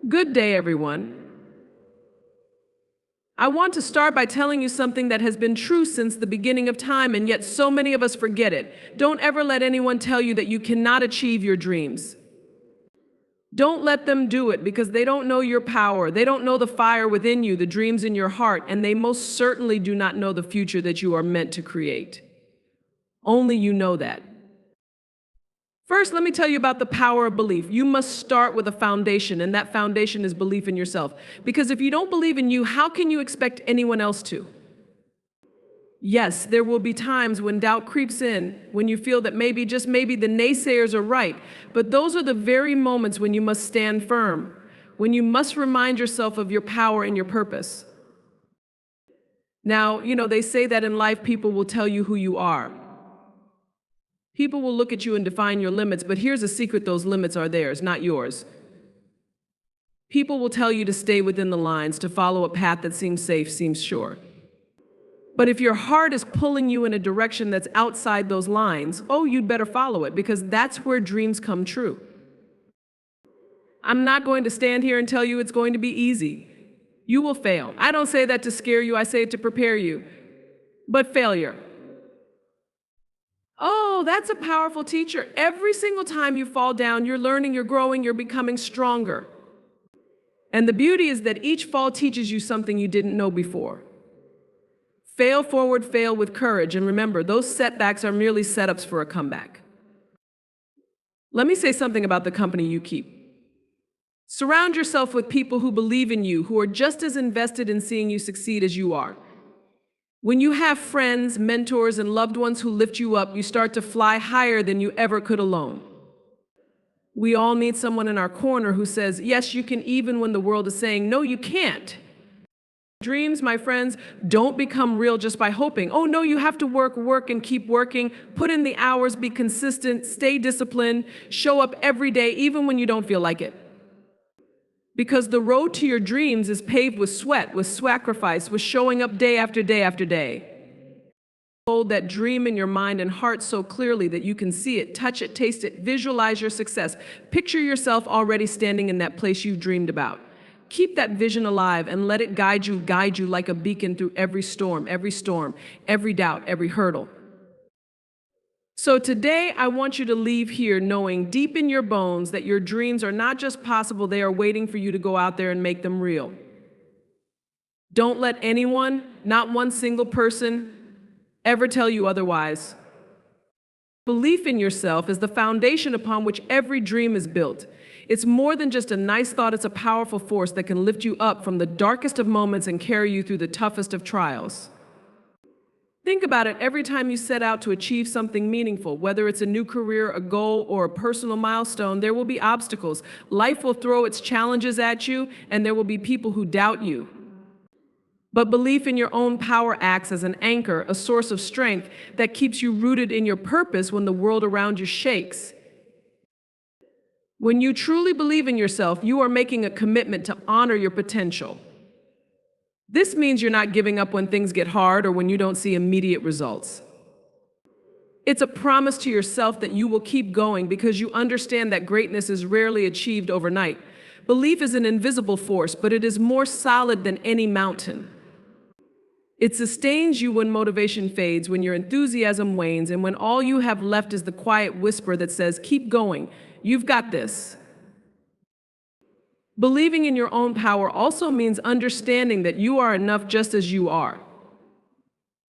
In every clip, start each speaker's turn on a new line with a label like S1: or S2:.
S1: Good day, everyone. I want to start by telling you something that has been true since the beginning of time, and yet so many of us forget it. Don't ever let anyone tell you that you cannot achieve your dreams. Don't let them do it because they don't know your power. They don't know the fire within you, the dreams in your heart, and they most certainly do not know the future that you are meant to create. Only you know that. First, let me tell you about the power of belief. You must start with a foundation, and that foundation is belief in yourself. Because if you don't believe in you, how can you expect anyone else to? Yes, there will be times when doubt creeps in, when you feel that maybe, just maybe, the naysayers are right. But those are the very moments when you must stand firm, when you must remind yourself of your power and your purpose. Now, they say that in life people will tell you who you are. People will look at you and define your limits, but here's a secret: those limits are theirs, not yours. People will tell you to stay within the lines, to follow a path that seems safe, seems sure. But if your heart is pulling you in a direction that's outside those lines, you'd better follow it, because that's where dreams come true. I'm not going to stand here and tell you it's going to be easy. You will fail. I don't say that to scare you, I say it to prepare you. But failure. Oh, that's a powerful teacher. Every single time you fall down, you're learning, you're growing, you're becoming stronger. And the beauty is that each fall teaches you something you didn't know before. Fail forward, fail with courage, and remember, those setbacks are merely setups for a comeback. Let me say something about the company you keep. Surround yourself with people who believe in you, who are just as invested in seeing you succeed as you are. When you have friends, mentors, and loved ones who lift you up, you start to fly higher than you ever could alone. We all need someone in our corner who says, yes, you can, even when the world is saying, no, you can't. Dreams, my friends, don't become real just by hoping. Oh, no, you have to work, and keep working, put in the hours, be consistent, stay disciplined, show up every day, even when you don't feel like it. Because the road to your dreams is paved with sweat, with sacrifice, with showing up day after day after day. Hold that dream in your mind and heart so clearly that you can see it, touch it, taste it, visualize your success. Picture yourself already standing in that place you've dreamed about. Keep that vision alive and let it guide you like a beacon through every storm, every doubt, every hurdle. So today, I want you to leave here knowing deep in your bones that your dreams are not just possible, they are waiting for you to go out there and make them real. Don't let anyone, not one single person, ever tell you otherwise. Belief in yourself is the foundation upon which every dream is built. It's more than just a nice thought, it's a powerful force that can lift you up from the darkest of moments and carry you through the toughest of trials. Think about it. Every time you set out to achieve something meaningful, whether it's a new career, a goal, or a personal milestone, there will be obstacles. Life will throw its challenges at you, and there will be people who doubt you. But belief in your own power acts as an anchor, a source of strength that keeps you rooted in your purpose when the world around you shakes. When you truly believe in yourself, you are making a commitment to honor your potential. This means you're not giving up when things get hard or when you don't see immediate results. It's a promise to yourself that you will keep going because you understand that greatness is rarely achieved overnight. Belief is an invisible force, but it is more solid than any mountain. It sustains you when motivation fades, when your enthusiasm wanes, and when all you have left is the quiet whisper that says, keep going, you've got this. Believing in your own power also means understanding that you are enough just as you are.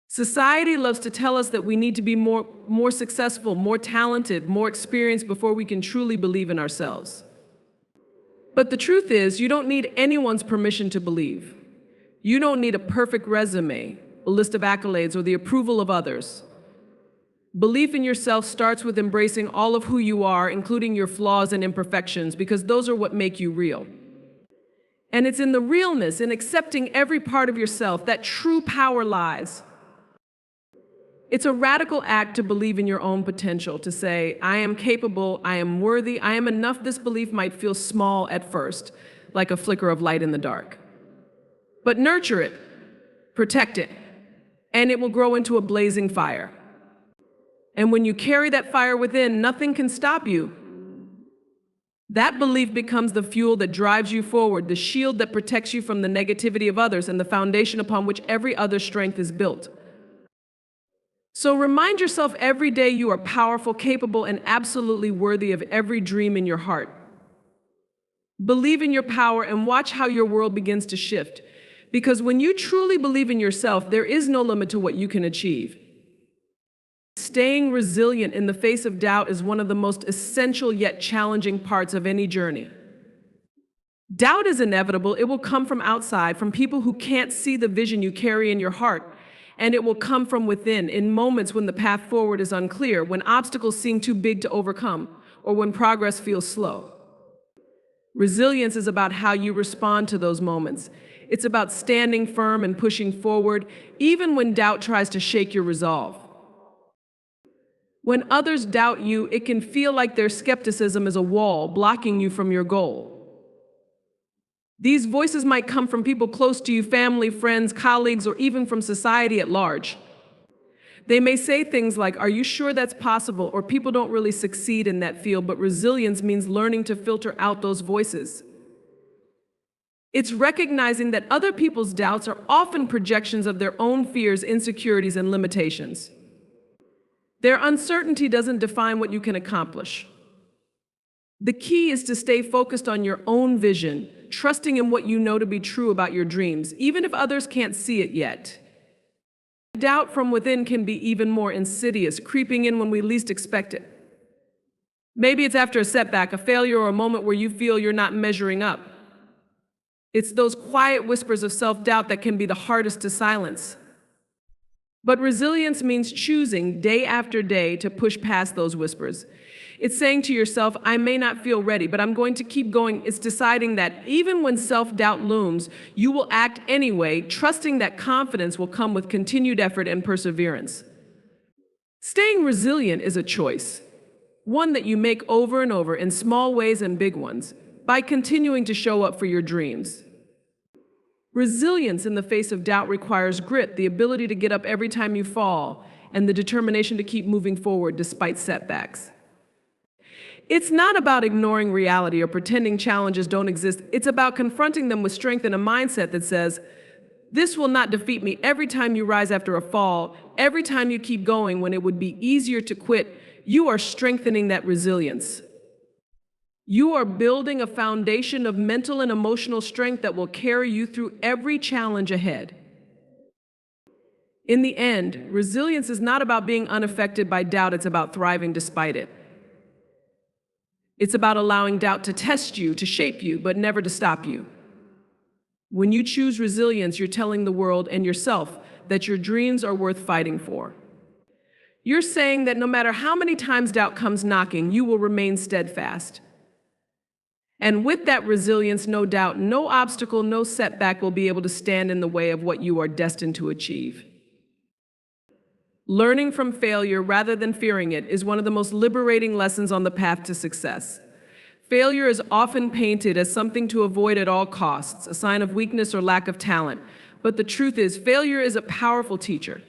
S1: Society loves to tell us that we need to be more successful, more talented, more experienced before we can truly believe in ourselves. But the truth is, you don't need anyone's permission to believe. You don't need a perfect resume, a list of accolades, or the approval of others. Belief in yourself starts with embracing all of who you are, including your flaws and imperfections, because those are what make you real. And it's in the realness, in accepting every part of yourself, that true power lies. It's a radical act to believe in your own potential, to say, I am capable, I am worthy, I am enough. This belief might feel small at first, like a flicker of light in the dark. But nurture it, protect it, and it will grow into a blazing fire. And when you carry that fire within, nothing can stop you. That belief becomes the fuel that drives you forward, the shield that protects you from the negativity of others, and the foundation upon which every other strength is built. So remind yourself every day you are powerful, capable, and absolutely worthy of every dream in your heart. Believe in your power and watch how your world begins to shift. Because when you truly believe in yourself, there is no limit to what you can achieve. Staying resilient in the face of doubt is one of the most essential yet challenging parts of any journey. Doubt is inevitable. It will come from outside, from people who can't see the vision you carry in your heart, and it will come from within in moments when the path forward is unclear, when obstacles seem too big to overcome, or when progress feels slow. Resilience is about how you respond to those moments. It's about standing firm and pushing forward, even when doubt tries to shake your resolve. When others doubt you, it can feel like their skepticism is a wall blocking you from your goal. These voices might come from people close to you, family, friends, colleagues, or even from society at large. They may say things like, "Are you sure that's possible?" or "People don't really succeed in that field," but resilience means learning to filter out those voices. It's recognizing that other people's doubts are often projections of their own fears, insecurities, and limitations. Their uncertainty doesn't define what you can accomplish. The key is to stay focused on your own vision, trusting in what you know to be true about your dreams, even if others can't see it yet. Doubt from within can be even more insidious, creeping in when we least expect it. Maybe it's after a setback, a failure, or a moment where you feel you're not measuring up. It's those quiet whispers of self-doubt that can be the hardest to silence. But resilience means choosing day after day to push past those whispers. It's saying to yourself, "I may not feel ready, but I'm going to keep going." It's deciding that even when self-doubt looms, you will act anyway, trusting that confidence will come with continued effort and perseverance. Staying resilient is a choice, one that you make over and over in small ways and big ones, by continuing to show up for your dreams. Resilience in the face of doubt requires grit, the ability to get up every time you fall, and the determination to keep moving forward despite setbacks. It's not about ignoring reality or pretending challenges don't exist. It's about confronting them with strength and a mindset that says, "This will not defeat me." Every time you rise after a fall, every time you keep going when it would be easier to quit, you are strengthening that resilience. You are building a foundation of mental and emotional strength that will carry you through every challenge ahead. In the end, resilience is not about being unaffected by doubt, it's about thriving despite it. It's about allowing doubt to test you, to shape you, but never to stop you. When you choose resilience, you're telling the world and yourself that your dreams are worth fighting for. You're saying that no matter how many times doubt comes knocking, you will remain steadfast. And with that resilience, no doubt, no obstacle, no setback will be able to stand in the way of what you are destined to achieve. Learning from failure rather than fearing it is one of the most liberating lessons on the path to success. Failure is often painted as something to avoid at all costs, a sign of weakness or lack of talent. But the truth is, failure is a powerful teacher.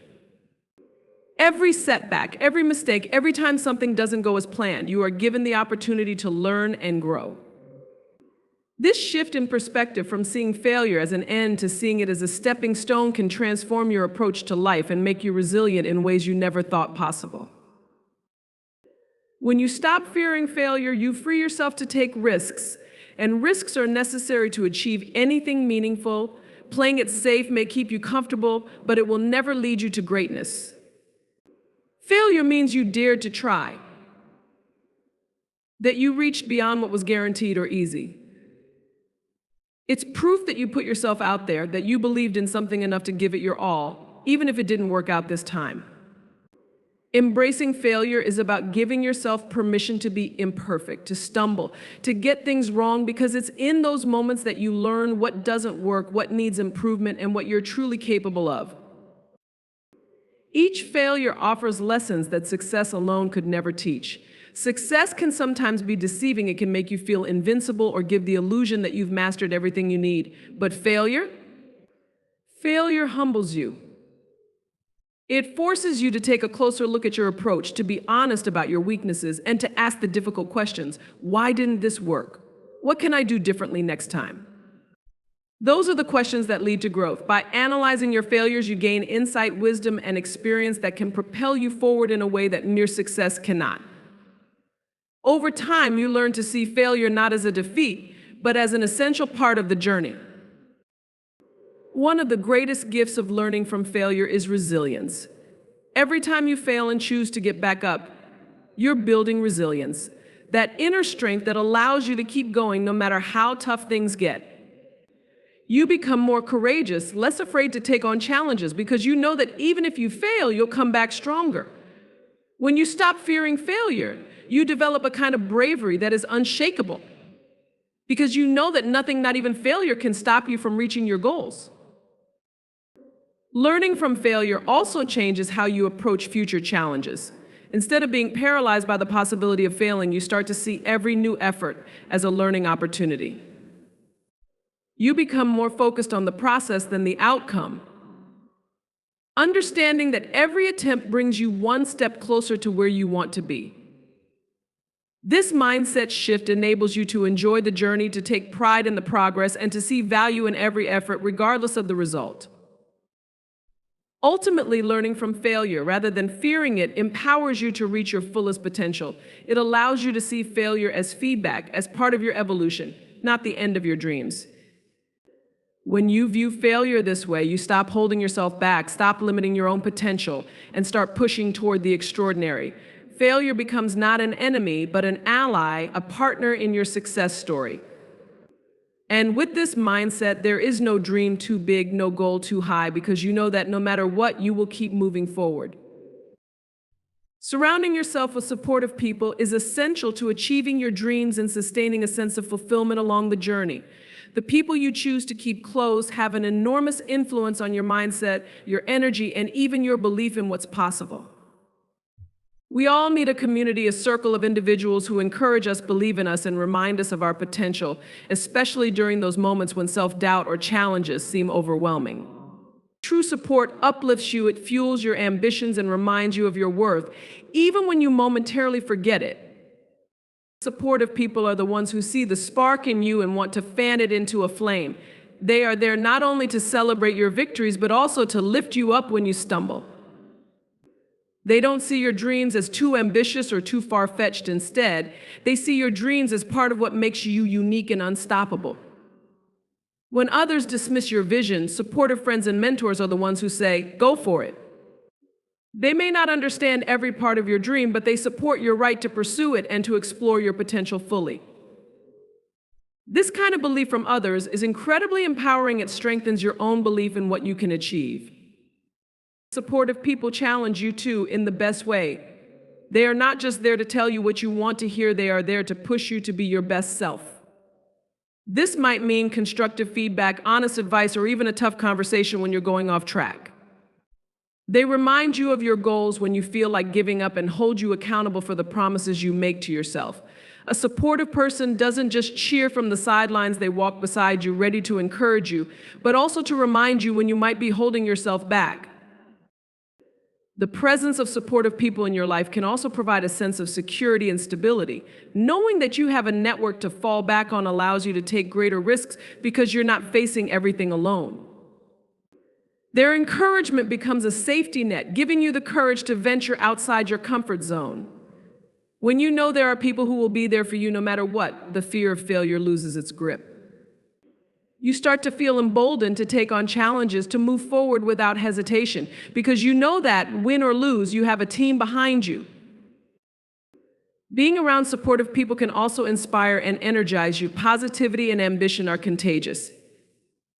S1: Every setback, every mistake, every time something doesn't go as planned, you are given the opportunity to learn and grow. This shift in perspective from seeing failure as an end to seeing it as a stepping stone can transform your approach to life and make you resilient in ways you never thought possible. When you stop fearing failure, you free yourself to take risks, and risks are necessary to achieve anything meaningful. Playing it safe may keep you comfortable, but it will never lead you to greatness. Failure means you dared to try, that you reached beyond what was guaranteed or easy. It's proof that you put yourself out there, that you believed in something enough to give it your all, even if it didn't work out this time. Embracing failure is about giving yourself permission to be imperfect, to stumble, to get things wrong, because it's in those moments that you learn what doesn't work, what needs improvement, and what you're truly capable of. Each failure offers lessons that success alone could never teach. Success can sometimes be deceiving. It can make you feel invincible or give the illusion that you've mastered everything you need. But failure humbles you. It forces you to take a closer look at your approach, to be honest about your weaknesses, and to ask the difficult questions. Why didn't this work? What can I do differently next time? Those are the questions that lead to growth. By analyzing your failures, you gain insight, wisdom, and experience that can propel you forward in a way that mere success cannot. Over time, you learn to see failure not as a defeat, but as an essential part of the journey. One of the greatest gifts of learning from failure is resilience. Every time you fail and choose to get back up, you're building resilience. That inner strength that allows you to keep going no matter how tough things get. You become more courageous, less afraid to take on challenges because you know that even if you fail, you'll come back stronger. When you stop fearing failure, you develop a kind of bravery that is unshakable because you know that nothing, not even failure, can stop you from reaching your goals. Learning from failure also changes how you approach future challenges. Instead of being paralyzed by the possibility of failing, you start to see every new effort as a learning opportunity. You become more focused on the process than the outcome, understanding that every attempt brings you one step closer to where you want to be. This mindset shift enables you to enjoy the journey, to take pride in the progress, and to see value in every effort, regardless of the result. Ultimately, learning from failure, rather than fearing it, empowers you to reach your fullest potential. It allows you to see failure as feedback, as part of your evolution, not the end of your dreams. When you view failure this way, you stop holding yourself back, stop limiting your own potential, and start pushing toward the extraordinary. Failure becomes not an enemy, but an ally, a partner in your success story. And with this mindset, there is no dream too big, no goal too high, because you know that no matter what, you will keep moving forward. Surrounding yourself with supportive people is essential to achieving your dreams and sustaining a sense of fulfillment along the journey. The people you choose to keep close have an enormous influence on your mindset, your energy, and even your belief in what's possible. We all need a community, a circle of individuals who encourage us, believe in us, and remind us of our potential, especially during those moments when self-doubt or challenges seem overwhelming. True support uplifts you, it fuels your ambitions, and reminds you of your worth, even when you momentarily forget it. Supportive people are the ones who see the spark in you and want to fan it into a flame. They are there not only to celebrate your victories, but also to lift you up when you stumble. They don't see your dreams as too ambitious or too far-fetched. Instead, they see your dreams as part of what makes you unique and unstoppable. When others dismiss your vision, supportive friends and mentors are the ones who say, "Go for it." They may not understand every part of your dream, but they support your right to pursue it and to explore your potential fully. This kind of belief from others is incredibly empowering. It strengthens your own belief in what you can achieve. Supportive people challenge you too in the best way. They are not just there to tell you what you want to hear, they are there to push you to be your best self. This might mean constructive feedback, honest advice, or even a tough conversation when you're going off track. They remind you of your goals when you feel like giving up and hold you accountable for the promises you make to yourself. A supportive person doesn't just cheer from the sidelines, they walk beside you, ready to encourage you, but also to remind you when you might be holding yourself back. The presence of supportive people in your life can also provide a sense of security and stability. Knowing that you have a network to fall back on allows you to take greater risks because you're not facing everything alone. Their encouragement becomes a safety net, giving you the courage to venture outside your comfort zone. When you know there are people who will be there for you no matter what, the fear of failure loses its grip. You start to feel emboldened to take on challenges, to move forward without hesitation, because you know that, win or lose, you have a team behind you. Being around supportive people can also inspire and energize you. Positivity and ambition are contagious.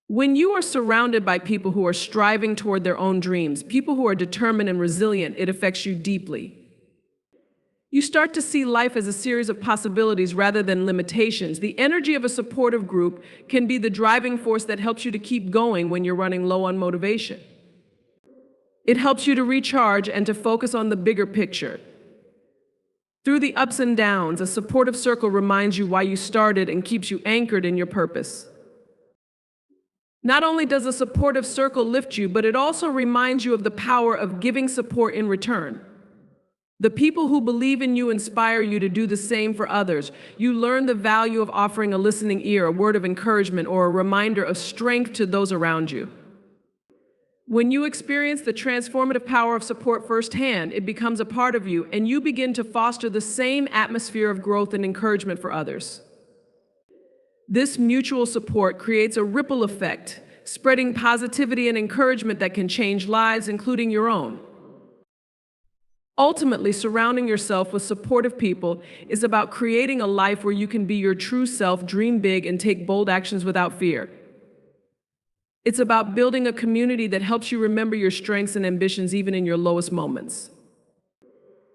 S1: When you are surrounded by people who are striving toward their own dreams, people who are determined and resilient, it affects you deeply. You start to see life as a series of possibilities rather than limitations. The energy of a supportive group can be the driving force that helps you to keep going when you're running low on motivation. It helps you to recharge and to focus on the bigger picture. Through the ups and downs, a supportive circle reminds you why you started and keeps you anchored in your purpose. Not only does a supportive circle lift you, but it also reminds you of the power of giving support in return. The people who believe in you inspire you to do the same for others. You learn the value of offering a listening ear, a word of encouragement, or a reminder of strength to those around you. When you experience the transformative power of support firsthand, it becomes a part of you, and you begin to foster the same atmosphere of growth and encouragement for others. This mutual support creates a ripple effect, spreading positivity and encouragement that can change lives, including your own. Ultimately, surrounding yourself with supportive people is about creating a life where you can be your true self, dream big, and take bold actions without fear. It's about building a community that helps you remember your strengths and ambitions even in your lowest moments.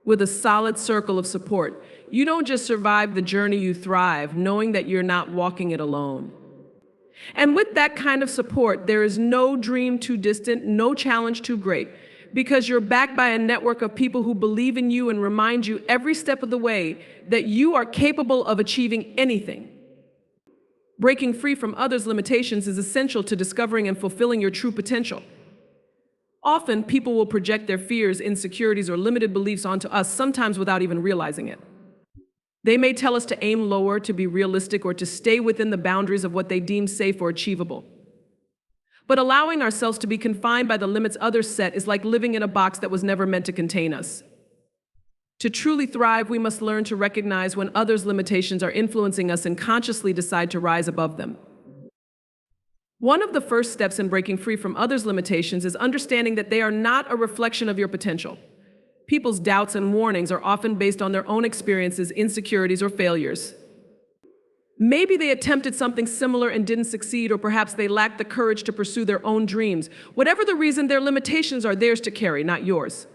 S1: With a solid circle of support, you don't just survive the journey, you thrive, knowing that you're not walking it alone. And with that kind of support, there is no dream too distant, no challenge too great, because you're backed by a network of people who believe in you and remind you every step of the way that you are capable of achieving anything. Breaking free from others' limitations is essential to discovering and fulfilling your true potential. Often, people will project their fears, insecurities, or limited beliefs onto us, sometimes without even realizing it. They may tell us to aim lower, to be realistic, or to stay within the boundaries of what they deem safe or achievable. But allowing ourselves to be confined by the limits others set is like living in a box that was never meant to contain us. To truly thrive, we must learn to recognize when others' limitations are influencing us and consciously decide to rise above them. One of the first steps in breaking free from others' limitations is understanding that they are not a reflection of your potential. People's doubts and warnings are often based on their own experiences, insecurities, or failures. Maybe they attempted something similar and didn't succeed, or perhaps they lacked the courage to pursue their own dreams. Whatever the reason, their limitations are theirs to carry, not yours.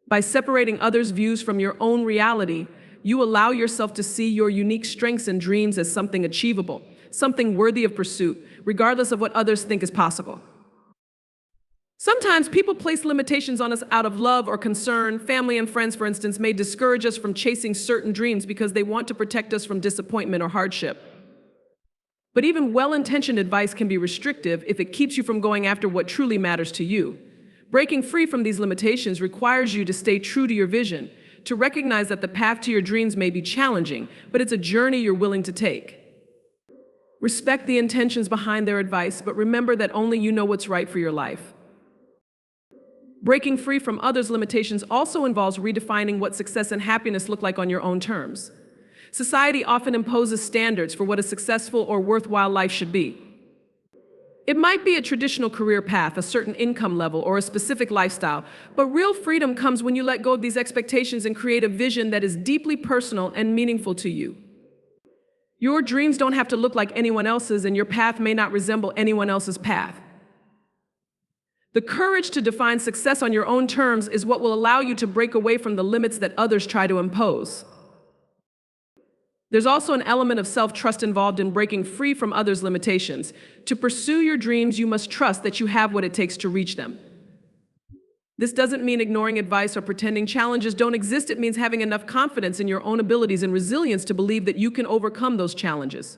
S1: By separating others' views from your own reality, you allow yourself to see your unique strengths and dreams as something achievable, something worthy of pursuit, regardless of what others think is possible. Sometimes people place limitations on us out of love or concern. Family and friends, for instance, may discourage us from chasing certain dreams because they want to protect us from disappointment or hardship. But even well-intentioned advice can be restrictive if it keeps you from going after what truly matters to you. Breaking free from these limitations requires you to stay true to your vision, to recognize that the path to your dreams may be challenging, but it's a journey you're willing to take. Respect the intentions behind their advice, but remember that only you know what's right for your life. Breaking free from others' limitations also involves redefining what success and happiness look like on your own terms. Society often imposes standards for what a successful or worthwhile life should be. It might be a traditional career path, a certain income level, or a specific lifestyle, but real freedom comes when you let go of these expectations and create a vision that is deeply personal and meaningful to you. Your dreams don't have to look like anyone else's, and your path may not resemble anyone else's path. The courage to define success on your own terms is what will allow you to break away from the limits that others try to impose. There's also an element of self-trust involved in breaking free from others' limitations. To pursue your dreams, you must trust that you have what it takes to reach them. This doesn't mean ignoring advice or pretending challenges don't exist. It means having enough confidence in your own abilities and resilience to believe that you can overcome those challenges.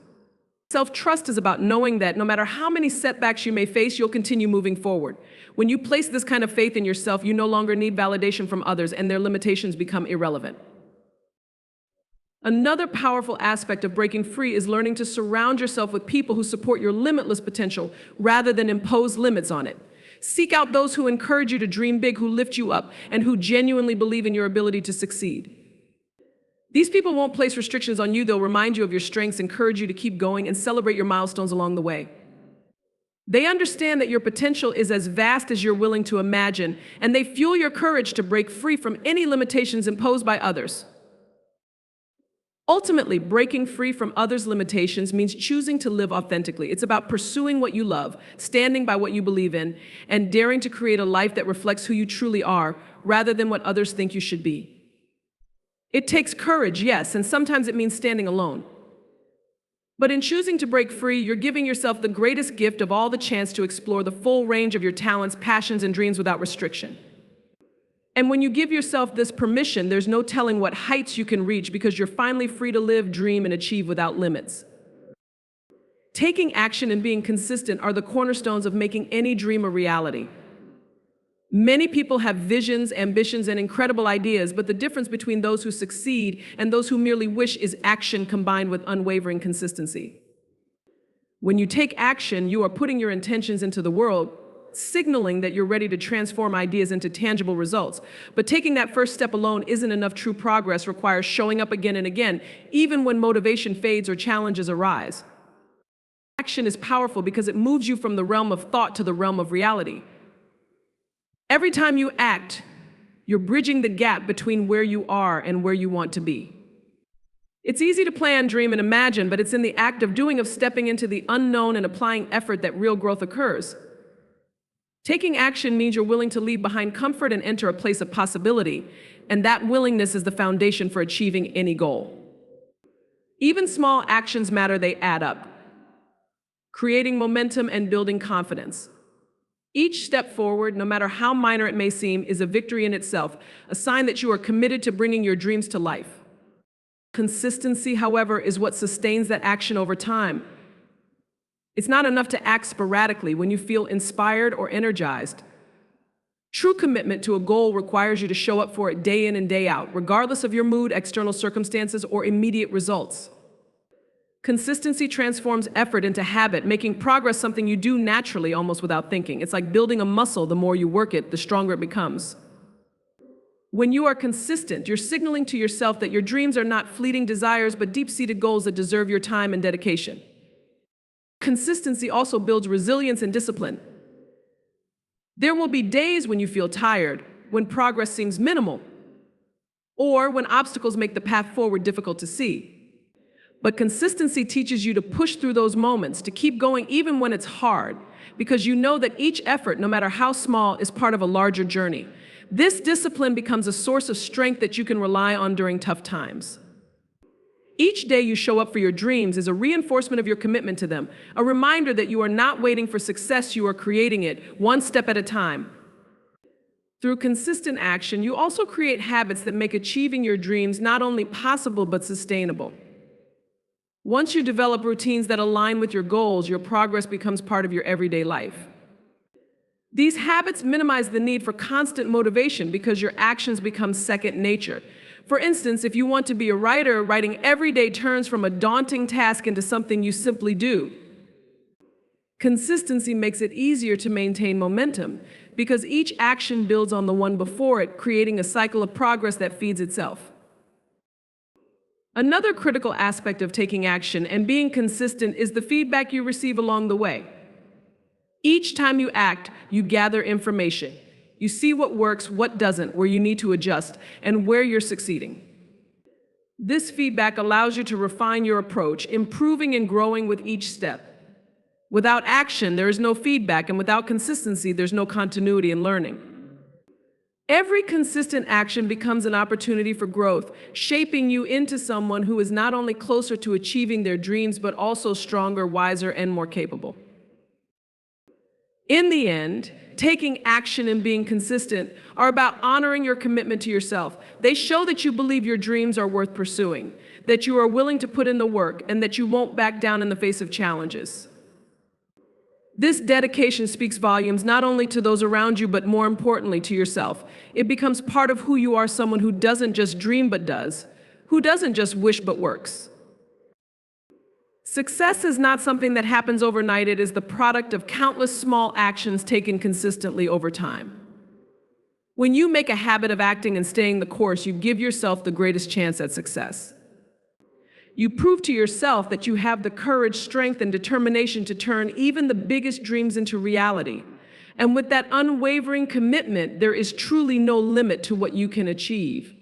S1: Self-trust is about knowing that no matter how many setbacks you may face, you'll continue moving forward. When you place this kind of faith in yourself, you no longer need validation from others, and their limitations become irrelevant. Another powerful aspect of breaking free is learning to surround yourself with people who support your limitless potential rather than impose limits on it. Seek out those who encourage you to dream big, who lift you up, and who genuinely believe in your ability to succeed. These people won't place restrictions on you. They'll remind you of your strengths, encourage you to keep going, and celebrate your milestones along the way. They understand that your potential is as vast as you're willing to imagine, and they fuel your courage to break free from any limitations imposed by others. Ultimately, breaking free from others' limitations means choosing to live authentically. It's about pursuing what you love, standing by what you believe in, and daring to create a life that reflects who you truly are, rather than what others think you should be. It takes courage, yes, and sometimes it means standing alone. But in choosing to break free, you're giving yourself the greatest gift of all, the chance to explore the full range of your talents, passions, and dreams without restriction. And when you give yourself this permission, there's no telling what heights you can reach, because you're finally free to live, dream, and achieve without limits. Taking action and being consistent are the cornerstones of making any dream a reality. Many people have visions, ambitions, and incredible ideas, but the difference between those who succeed and those who merely wish is action combined with unwavering consistency. When you take action, you are putting your intentions into the world, signaling that you're ready to transform ideas into tangible results. But taking that first step alone isn't enough. True progress requires showing up again and again, even when motivation fades or challenges arise. Action is powerful because it moves you from the realm of thought to the realm of reality. Every time you act, you're bridging the gap between where you are and where you want to be. It's easy to plan, dream, and imagine, but it's in the act of doing, of stepping into the unknown and applying effort that real growth occurs. Taking action means you're willing to leave behind comfort and enter a place of possibility, and that willingness is the foundation for achieving any goal. Even small actions matter, they add up, creating momentum and building confidence. Each step forward, no matter how minor it may seem, is a victory in itself, a sign that you are committed to bringing your dreams to life. Consistency, however, is what sustains that action over time. It's not enough to act sporadically when you feel inspired or energized. True commitment to a goal requires you to show up for it day in and day out, regardless of your mood, external circumstances, or immediate results. Consistency transforms effort into habit, making progress something you do naturally, almost without thinking. It's like building a muscle. The more you work it, the stronger it becomes. When you are consistent, you're signaling to yourself that your dreams are not fleeting desires, but deep-seated goals that deserve your time and dedication. Consistency also builds resilience and discipline. There will be days when you feel tired, when progress seems minimal, or when obstacles make the path forward difficult to see. But consistency teaches you to push through those moments, to keep going even when it's hard, because you know that each effort, no matter how small, is part of a larger journey. This discipline becomes a source of strength that you can rely on during tough times. Each day you show up for your dreams is a reinforcement of your commitment to them, a reminder that you are not waiting for success, you are creating it, one step at a time. Through consistent action, you also create habits that make achieving your dreams not only possible but sustainable. Once you develop routines that align with your goals, your progress becomes part of your everyday life. These habits minimize the need for constant motivation because your actions become second nature. For instance, if you want to be a writer, writing every day turns from a daunting task into something you simply do. Consistency makes it easier to maintain momentum because each action builds on the one before it, creating a cycle of progress that feeds itself. Another critical aspect of taking action and being consistent is the feedback you receive along the way. Each time you act, you gather information. You see what works, what doesn't, where you need to adjust, and where you're succeeding. This feedback allows you to refine your approach, improving and growing with each step. Without action, there is no feedback, and without consistency, there's no continuity in learning. Every consistent action becomes an opportunity for growth, shaping you into someone who is not only closer to achieving their dreams, but also stronger, wiser, and more capable. In the end, taking action and being consistent are about honoring your commitment to yourself. They show that you believe your dreams are worth pursuing, that you are willing to put in the work, and that you won't back down in the face of challenges. This dedication speaks volumes not only to those around you, but more importantly to yourself. It becomes part of who you are, someone who doesn't just dream but does, who doesn't just wish but works. Success is not something that happens overnight. It is the product of countless small actions taken consistently over time. When you make a habit of acting and staying the course, you give yourself the greatest chance at success. You prove to yourself that you have the courage, strength, and determination to turn even the biggest dreams into reality. And with that unwavering commitment, there is truly no limit to what you can achieve.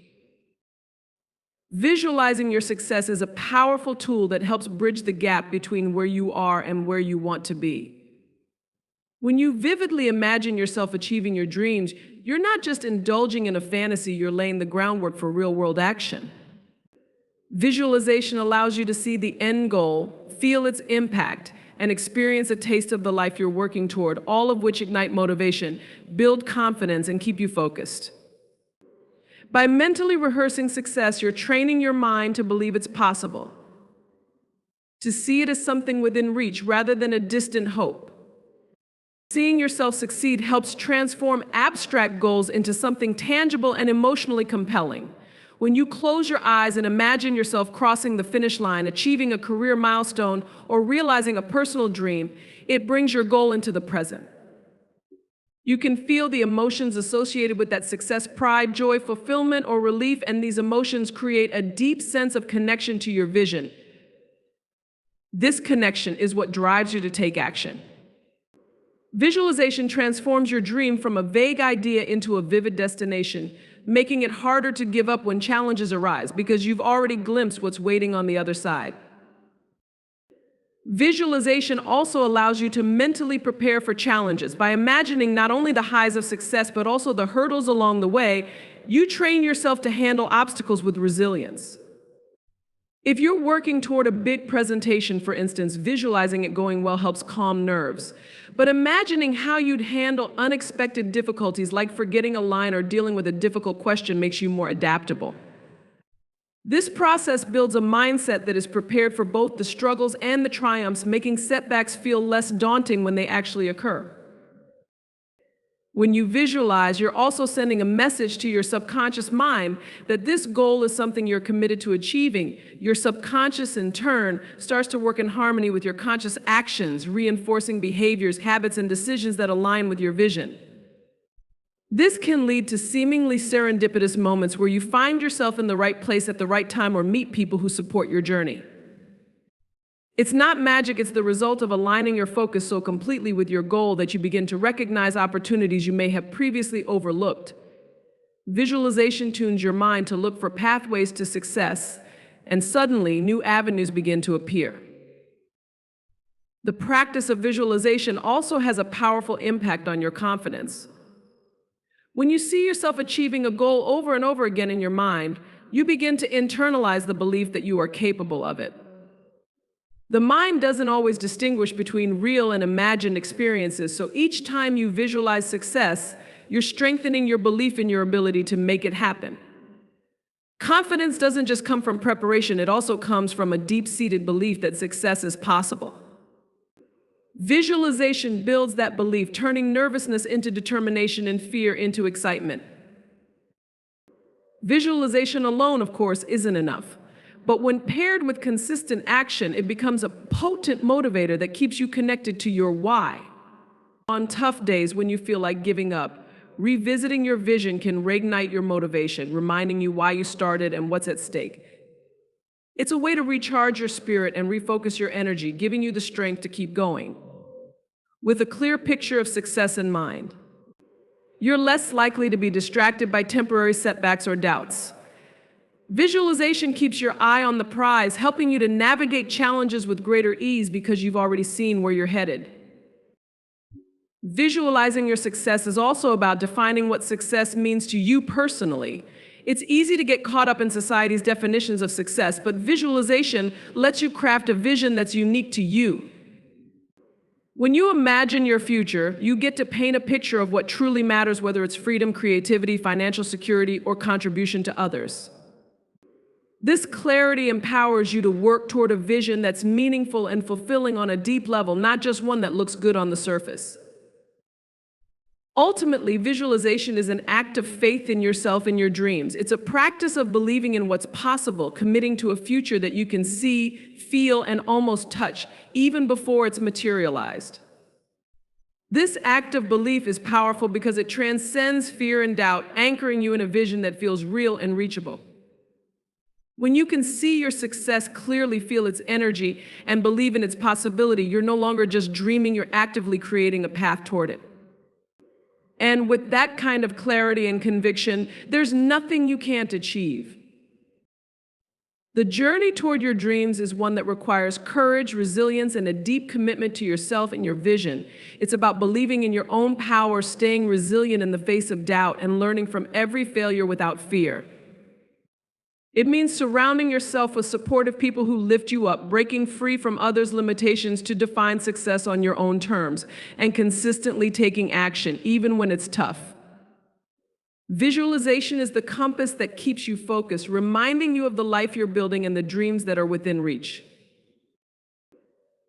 S1: Visualizing your success is a powerful tool that helps bridge the gap between where you are and where you want to be. When you vividly imagine yourself achieving your dreams, you're not just indulging in a fantasy, you're laying the groundwork for real-world action. Visualization allows you to see the end goal, feel its impact, and experience a taste of the life you're working toward, all of which ignite motivation, build confidence, and keep you focused. By mentally rehearsing success, you're training your mind to believe it's possible, to see it as something within reach rather than a distant hope. Seeing yourself succeed helps transform abstract goals into something tangible and emotionally compelling. When you close your eyes and imagine yourself crossing the finish line, achieving a career milestone, or realizing a personal dream, it brings your goal into the present. You can feel the emotions associated with that success: pride, joy, fulfillment, or relief, and these emotions create a deep sense of connection to your vision. This connection is what drives you to take action. Visualization transforms your dream from a vague idea into a vivid destination, making it harder to give up when challenges arise because you've already glimpsed what's waiting on the other side. Visualization also allows you to mentally prepare for challenges. By imagining not only the highs of success but also the hurdles along the way, you train yourself to handle obstacles with resilience. If you're working toward a big presentation, for instance, visualizing it going well helps calm nerves. But imagining how you'd handle unexpected difficulties like forgetting a line or dealing with a difficult question makes you more adaptable. This process builds a mindset that is prepared for both the struggles and the triumphs, making setbacks feel less daunting when they actually occur. When you visualize, you're also sending a message to your subconscious mind that this goal is something you're committed to achieving. Your subconscious, in turn, starts to work in harmony with your conscious actions, reinforcing behaviors, habits, and decisions that align with your vision. This can lead to seemingly serendipitous moments where you find yourself in the right place at the right time or meet people who support your journey. It's not magic, it's the result of aligning your focus so completely with your goal that you begin to recognize opportunities you may have previously overlooked. Visualization tunes your mind to look for pathways to success, and suddenly new avenues begin to appear. The practice of visualization also has a powerful impact on your confidence. When you see yourself achieving a goal over and over again in your mind, you begin to internalize the belief that you are capable of it. The mind doesn't always distinguish between real and imagined experiences, so each time you visualize success, you're strengthening your belief in your ability to make it happen. Confidence doesn't just come from preparation, it also comes from a deep-seated belief that success is possible. Visualization builds that belief, turning nervousness into determination and fear into excitement. Visualization alone, of course, isn't enough. But when paired with consistent action, it becomes a potent motivator that keeps you connected to your why. On tough days when you feel like giving up, revisiting your vision can reignite your motivation, reminding you why you started and what's at stake. It's a way to recharge your spirit and refocus your energy, giving you the strength to keep going. With a clear picture of success in mind, you're less likely to be distracted by temporary setbacks or doubts. Visualization keeps your eye on the prize, helping you to navigate challenges with greater ease because you've already seen where you're headed. Visualizing your success is also about defining what success means to you personally. It's easy to get caught up in society's definitions of success, but visualization lets you craft a vision that's unique to you. When you imagine your future, you get to paint a picture of what truly matters, whether it's freedom, creativity, financial security, or contribution to others. This clarity empowers you to work toward a vision that's meaningful and fulfilling on a deep level, not just one that looks good on the surface. Ultimately, visualization is an act of faith in yourself and your dreams. It's a practice of believing in what's possible, committing to a future that you can see, feel, and almost touch, even before it's materialized. This act of belief is powerful because it transcends fear and doubt, anchoring you in a vision that feels real and reachable. When you can see your success clearly, feel its energy, and believe in its possibility, you're no longer just dreaming, you're actively creating a path toward it. And with that kind of clarity and conviction, there's nothing you can't achieve. The journey toward your dreams is one that requires courage, resilience, and a deep commitment to yourself and your vision. It's about believing in your own power, staying resilient in the face of doubt, and learning from every failure without fear. It means surrounding yourself with supportive people who lift you up, breaking free from others' limitations to define success on your own terms, and consistently taking action, even when it's tough. Visualization is the compass that keeps you focused, reminding you of the life you're building and the dreams that are within reach.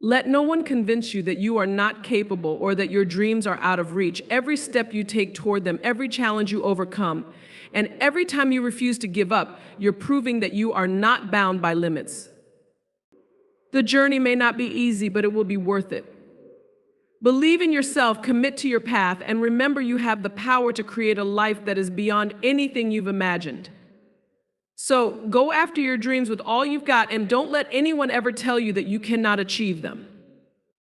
S1: Let no one convince you that you are not capable or that your dreams are out of reach. Every step you take toward them, every challenge you overcome, and every time you refuse to give up, you're proving that you are not bound by limits. The journey may not be easy, but it will be worth it. Believe in yourself, commit to your path, and remember you have the power to create a life that is beyond anything you've imagined. So go after your dreams with all you've got, and don't let anyone ever tell you that you cannot achieve them.